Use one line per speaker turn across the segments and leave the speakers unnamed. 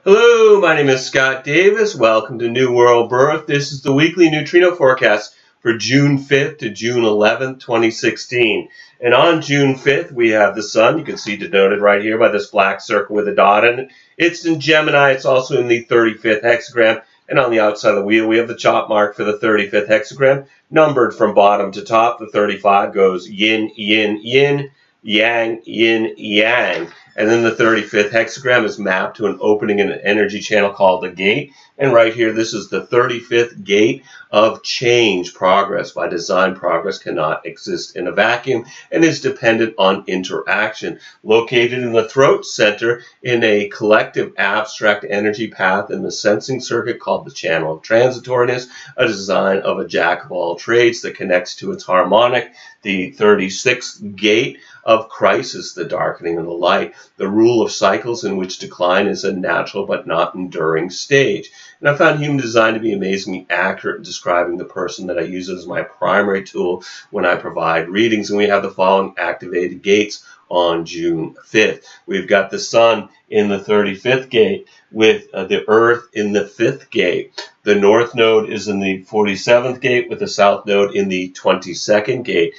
Hello, my name is Scott Davis. Welcome to New World Birth. This is the weekly neutrino forecast for June 5th to June 11th, 2016. And on June 5th, we have the sun. You can see denoted right here by this black circle with a dot in it. It's in Gemini. It's also in the 35th hexagram. And on the outside of the wheel, we have the chop mark for the 35th hexagram, numbered from bottom to top. The 35 goes yin, yin, yin, yang, yin, yang. And then the 35th hexagram is mapped to an opening in an energy channel called a gate. And right here, this is the 35th gate of change. Progress by design. Progress cannot exist in a vacuum and is dependent on interaction. Located in the throat center in a collective abstract energy path in the sensing circuit called the channel of transitoriness, a design of a jack of all trades that connects to its harmonic, the 36th gate of crisis, the darkening of the light, the rule of cycles in which decline is a natural but not enduring stage. And I found human design to be amazingly accurate in describing the person that I use as my primary tool when I provide readings. And we have the following activated gates on June 5th. We've got the sun in the 35th gate with the earth in the 5th gate. The north node is in the 47th gate with the south node in the 22nd gate.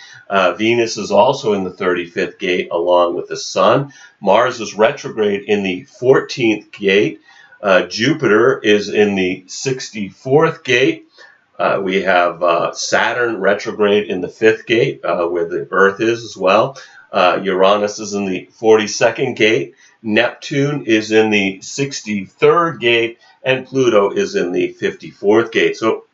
Venus is also in the 35th gate along with the sun. Mars is retrograde in the 14th gate. Jupiter is in the 64th gate. We have Saturn retrograde in the 5th gate where the earth is as well. Uranus is in the 42nd gate. Neptune is in the 63rd gate, and Pluto is in the 54th gate. So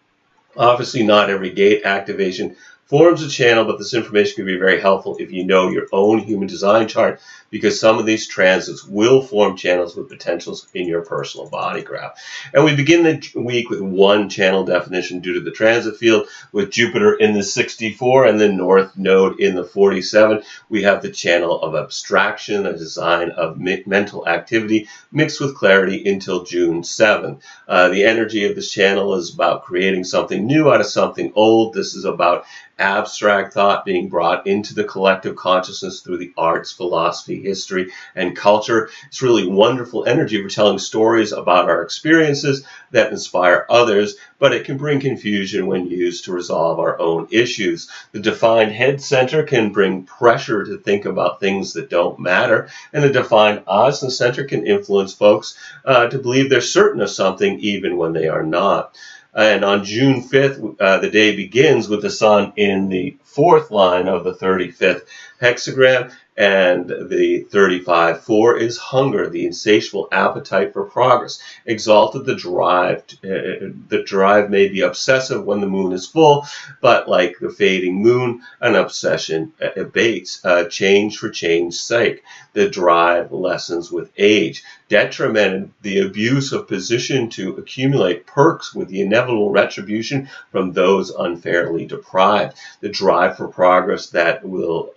obviously not every gate activation forms a channel, but this information can be very helpful if you know your own human design chart, because some of these transits will form channels with potentials in your personal body graph. And we begin the week with one channel definition due to the transit field, with Jupiter in the 64 and the North Node in the 47. We have the channel of abstraction, a design of mental activity mixed with clarity until June 7th. The energy of this channel is about creating something new out of something old. This is about abstract thought being brought into the collective consciousness through the arts, philosophy, history, and culture. It's really wonderful energy for telling stories about our experiences that inspire others, but it can bring confusion when used to resolve our own issues. The defined head center can bring pressure to think about things that don't matter, and the defined Asana center can influence folks to believe they're certain of something even when they are not. And on June 5th, the day begins with the sun in the 4th line of the 35th hexagram, and the 35-4 is hunger, the insatiable appetite for progress. Exalted, the drive. The drive may be obsessive when the moon is full, but like the fading moon, an obsession abates. Change for change's sake. The drive lessens with age. Detrimented, the abuse of position to accumulate perks with the inevitable retribution from those unfairly deprived. The drive for progress that will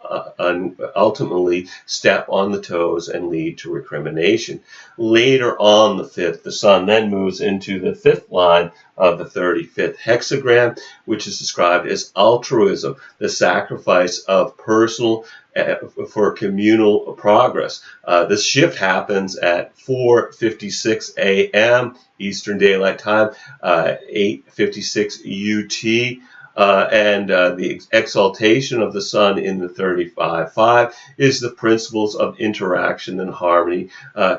ultimately step on the toes and lead to recrimination. Later on the 5th, the sun then moves into the 5th line of the 35th hexagram, which is described as altruism, the sacrifice of personal for communal progress. This shift happens at 4:56 a.m. Eastern Daylight Time, 8:56 UT. The exaltation of the sun in the 35-5 is the principles of interaction and harmony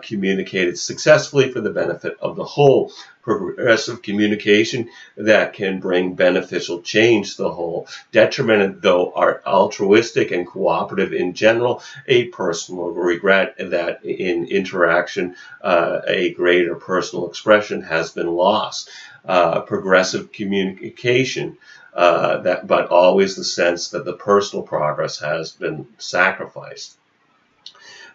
communicated successfully for the benefit of the whole. Progressive communication that can bring beneficial change to the whole. Detrimented, though, are altruistic and cooperative in general, a personal regret that in interaction a greater personal expression has been lost. Progressive communication, but always the sense that the personal progress has been sacrificed.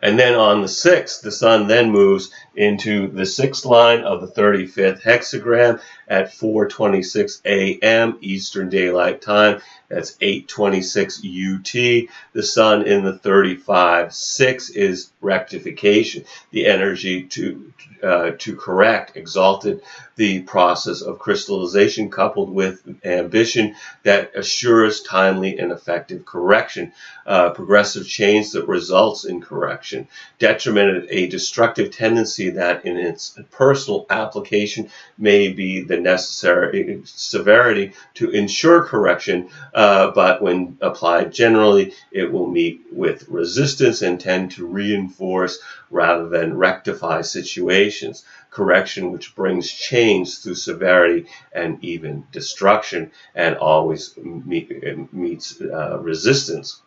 And then on the 6th, the sun then moves into the 6th line of the 35th hexagram at 4:26 a.m. Eastern Daylight Time. That's 8:26 UT. The sun in the 35-6 is rectification, the energy to to correct exalted the process of crystallization coupled with ambition that assures timely and effective correction, progressive change that results in correction, detriment, a destructive tendency that in its personal application may be the necessary severity to ensure correction, but when applied generally, it will meet with resistance and tend to reinforce rather than rectify situations. Correction which brings change through severity and even destruction, and always meets resistance.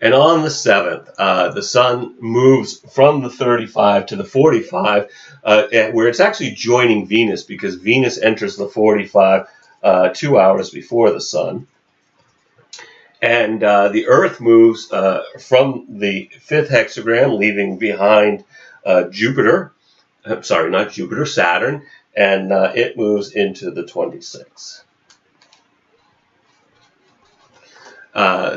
And on the 7th, the sun moves from the 35 to the 45, where it's actually joining Venus, because Venus enters the 45 2 hours before the sun. And the Earth moves from the 5th hexagram, leaving behind Jupiter. Sorry, not Jupiter, Saturn. And it moves into the 26th.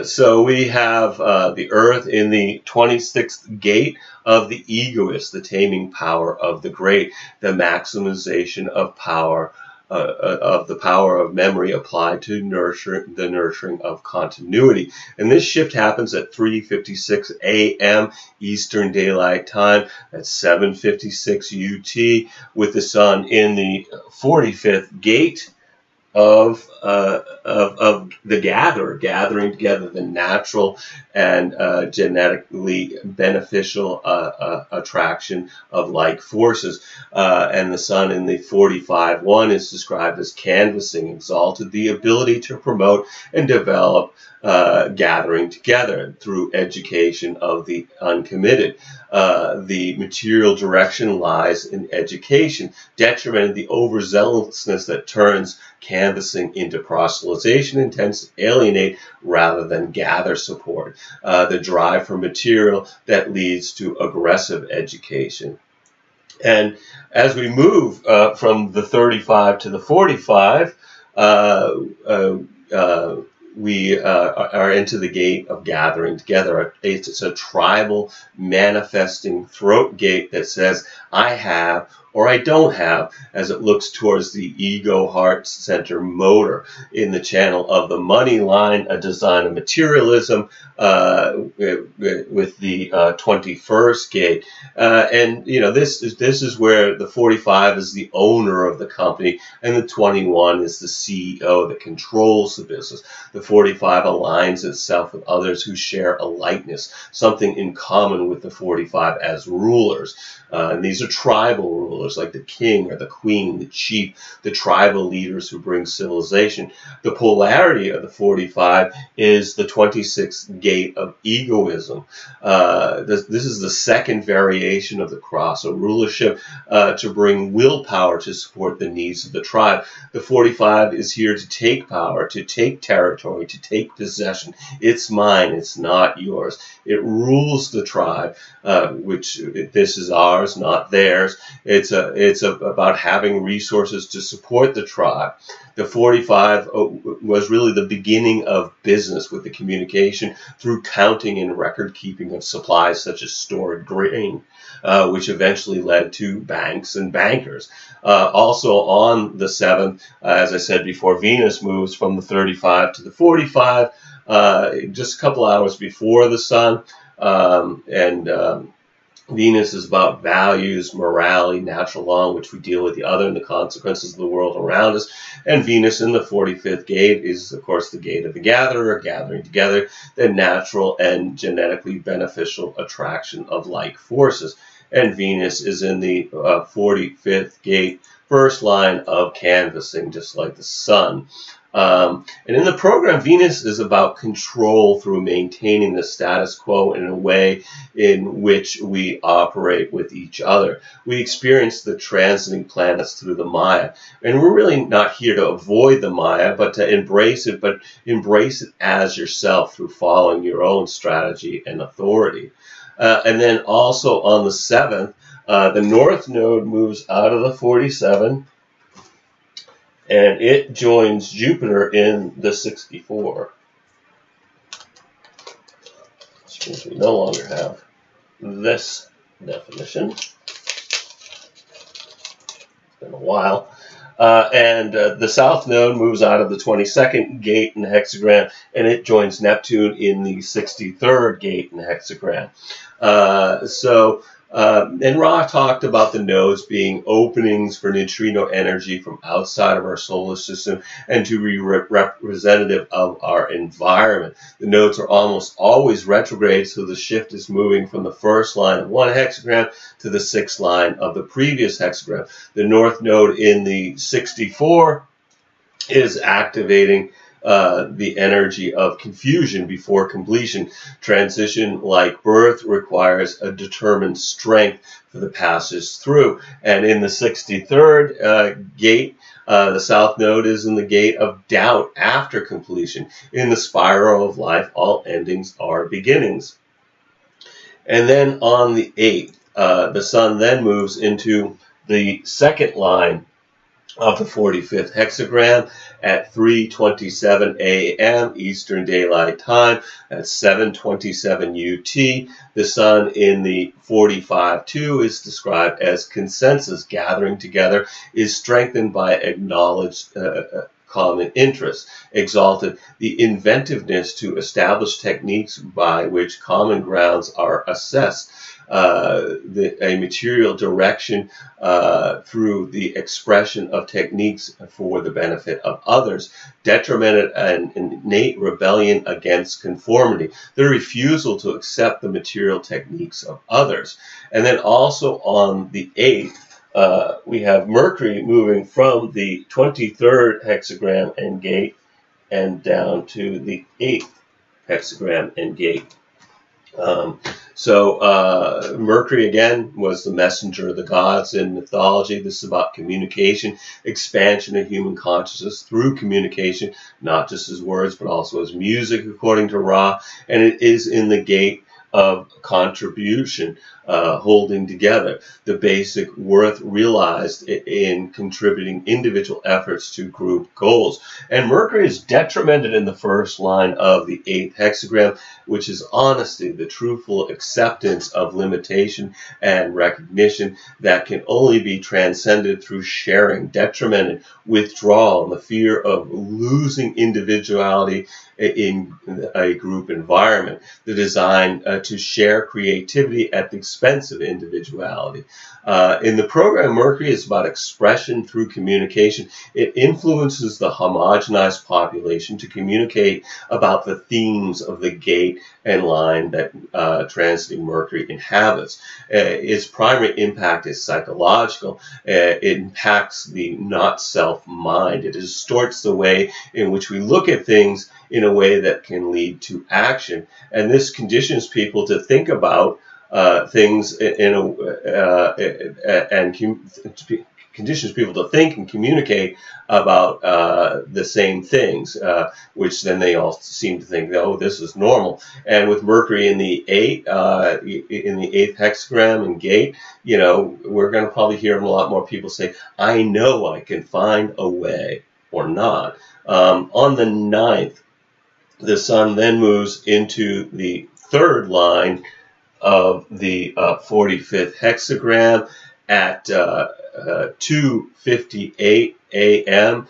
So we have the Earth in the 26th gate of the egoist, the taming power of the great, the maximization of power, of the power of memory applied to the nurturing of continuity. And this shift happens at 3:56 a.m. Eastern Daylight Time, at 7:56 UT, with the sun in the 45th gate of the gatherer, gathering together the natural and genetically beneficial attraction of like forces. And the sun in the 45:1 is described as canvassing, exalted, the ability to promote and develop gathering together through education of the uncommitted. The material direction lies in education, detrimenting the overzealousness that turns canvassing into proselytization, intends to alienate rather than gather support. The drive for material that leads to aggressive education. And as we move from the 35 to the 45, we are into the gate of gathering together. It's a tribal manifesting throat gate that says, I have or I don't have, as it looks towards the ego heart center motor in the channel of the money line, a design of materialism with the 21st gate. And you know, this is where the 45 is the owner of the company, and the 21 is the CEO that controls the business. The 45 aligns itself with others who share a likeness, something in common with the 45 as rulers. And these are tribal rulers, like the king or the queen, the chief, the tribal leaders who bring civilization. The polarity of the 45 is the 26th gate of egoism. This is the second variation of the cross, a rulership to bring willpower to support the needs of the tribe. The 45 is here to take power, to take territory, to take possession. It's mine, it's not yours. It rules the tribe, which this is ours, not theirs. It's about having resources to support the tribe. The 45 was really the beginning of business, with the communication through counting and record keeping of supplies such as stored grain, which eventually led to banks and bankers. Also on the 7th, as I said before, Venus moves from the 35 to the 45, just a couple hours before the sun. Venus is about values, morality, natural law, in which we deal with the other and the consequences of the world around us. And Venus in the 45th gate is, of course, the gate of the gatherer, gathering together the natural and genetically beneficial attraction of like forces. And Venus is in the 45th gate, first line of canvassing, just like the sun. And in the program, Venus is about control through maintaining the status quo in a way in which we operate with each other. We experience the transiting planets through the Maya. And we're really not here to avoid the Maya, but to embrace it, but embrace it as yourself through following your own strategy and authority. And then also on the 7th, the North Node moves out of the 47, and it joins Jupiter in the 64. Which means we no longer have this definition. been a while. The south node moves out of the 22nd gate in the hexagram, and it joins Neptune in the 63rd gate in the hexagram. And Ra talked about the nodes being openings for neutrino energy from outside of our solar system and to be representative of our environment. The nodes are almost always retrograde, so the shift is moving from the first line of one hexagram to the sixth line of the previous hexagram. The north node in the 64 is activating the energy of confusion before completion. Transition, like birth, requires a determined strength for the passage through. And in the 63rd gate, the south node is in the gate of doubt after completion. In the spiral of life, all endings are beginnings. And then on the 8th, the sun then moves into the second line of the 45th hexagram at 3:27 a.m. Eastern Daylight Time. That's 7:27 UT. The sun in the 45-2 is described as consensus, gathering together, is strengthened by acknowledged common interest, exalted the inventiveness to establish techniques by which common grounds are assessed. A material direction through the expression of techniques for the benefit of others, detrimented an innate rebellion against conformity, the refusal to accept the material techniques of others. And then also on the 8th, we have Mercury moving from the 23rd hexagram and gate and down to the 8th hexagram and gate. Mercury again was the messenger of the gods in mythology. This is about communication, expansion of human consciousness through communication, not just as words, but also as music, according to Ra. And it is in the gate of contribution, holding together the basic worth realized in contributing individual efforts to group goals. And Mercury is detrimented in the first line of the 8th hexagram, which is honesty, the truthful acceptance of limitation and recognition that can only be transcended through sharing, detrimented, withdrawal, and the fear of losing individuality in a group environment, the design to share creativity at the expense of individuality. In the program, Mercury is about expression through communication. It influences the homogenized population to communicate about the themes of the gate and line that transiting Mercury inhabits. Its primary impact is psychological. It impacts the not-self mind. It distorts the way in which we look at things in a way that can lead to action. And this conditions people to think about things conditions people to think and communicate about the same things, which then they all seem to think, oh, this is normal. And with Mercury in the 8th hexagram and gate, we're going to probably hear a lot more people say, I know I can find a way, or not. On the 9th, the sun then moves into the third line of the 45th hexagram at 2:58 a.m.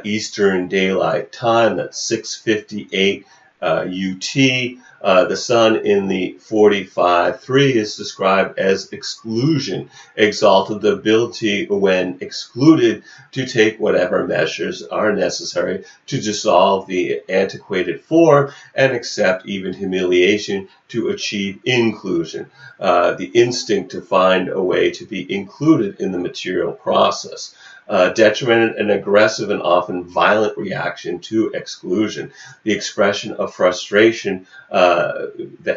Eastern Daylight Time. That's 6:58 UT. The sun in the 45-3 is described as exclusion, exalted the ability when excluded to take whatever measures are necessary to dissolve the antiquated form and accept even humiliation to achieve inclusion, the instinct to find a way to be included in the material process. Detrimented an aggressive and often violent reaction to exclusion, the expression of frustration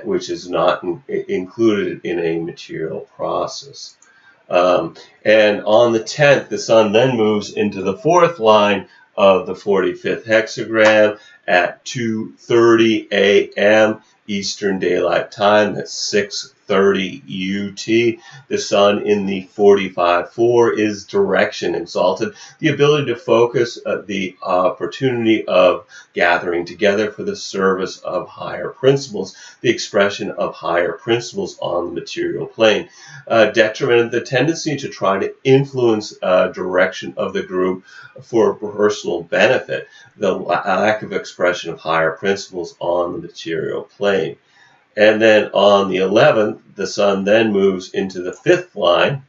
which is not included in a material process. And on the 10th, the sun then moves into the fourth line of the 45th hexagram at 2:30 a.m. Eastern Daylight Time. That's 6:30 30 UT. The sun in the 45-4 is direction exalted, the ability to focus, the opportunity of gathering together for the service of higher principles, the expression of higher principles on the material plane. Detriment, the tendency to try to influence direction of the group for personal benefit, the lack of expression of higher principles on the material plane. And then on the 11th, the sun then moves into the 5th line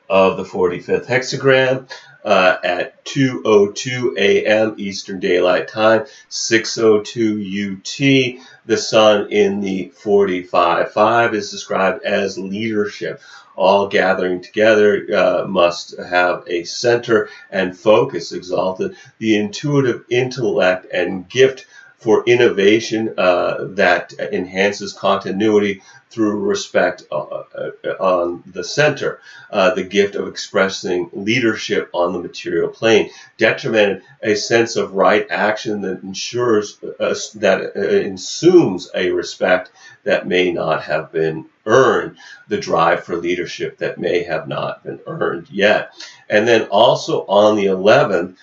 of the 45th hexagram at 2:02 a.m. Eastern Daylight Time, 6:02 UT. The sun in the 45-5 is described as leadership. All gathering together must have a center and focus exalted, the intuitive intellect and gift for innovation that enhances continuity through respect on the center, the gift of expressing leadership on the material plane. Detriment, a sense of right action that ensures that assumes a respect that may not have been earned, the drive for leadership that may have not been earned yet. And then also on the 11th,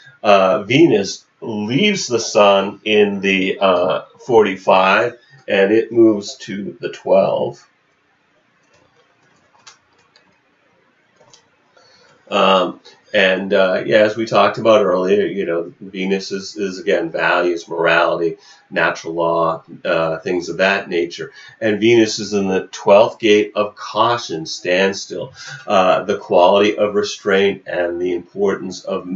Venus leaves the sun in the 45 and it moves to the 12. As we talked about earlier, Venus is again values, morality, natural law, things of that nature. And Venus is in the 12th gate of caution, standstill, the quality of restraint and the importance of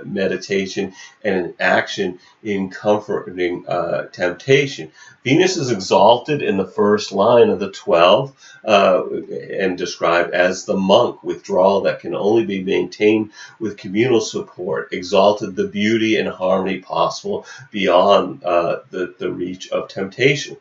meditation and action in comforting temptation. Venus is exalted in the first line of the 12 and described as the monk, withdrawal that can only be maintained with communal support, exalted the beauty and harmony possible beyond the reach of temptation,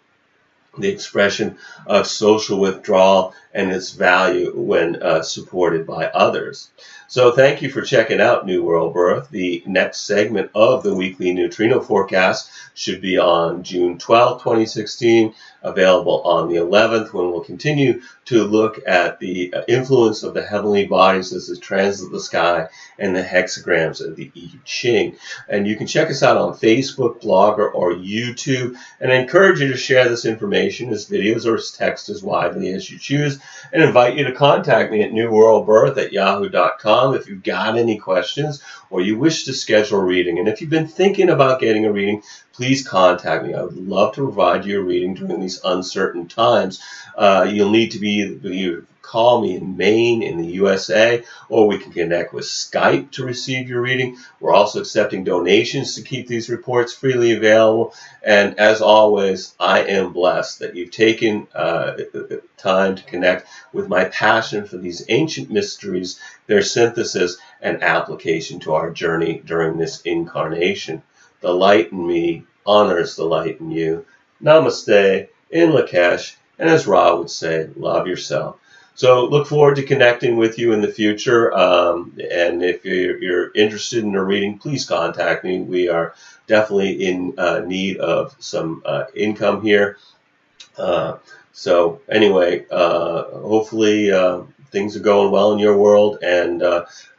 the expression of social withdrawal and its value when supported by others. So thank you for checking out New World Birth. The next segment of the weekly neutrino forecast should be on June 12, 2016, available on the 11th, when we'll continue to look at the influence of the heavenly bodies as they transit the sky and the hexagrams of the I Ching. And you can check us out on Facebook, Blogger, or YouTube. And I encourage you to share this information as videos or as text as widely as you choose, and invite you to contact me at newworldbirth@yahoo.com if you've got any questions or you wish to schedule a reading. And if you've been thinking about getting a reading, please contact me. I would love to provide you a reading during these uncertain times. You'll need to you call me in Maine, in the USA, or we can connect with Skype to receive your reading. We're also accepting donations to keep these reports freely available. And as always, I am blessed that you've taken time to connect with my passion for these ancient mysteries, their synthesis and application to our journey during this incarnation. The light in me honors the light in you. Namaste, in Lakesh, and as Ra would say, love yourself. So look forward to connecting with you in the future. And if you're interested in a reading, please contact me. We are definitely in need of some income here. So anyway, hopefully things are going well in your world, and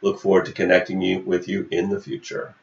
look forward to connecting with you in the future.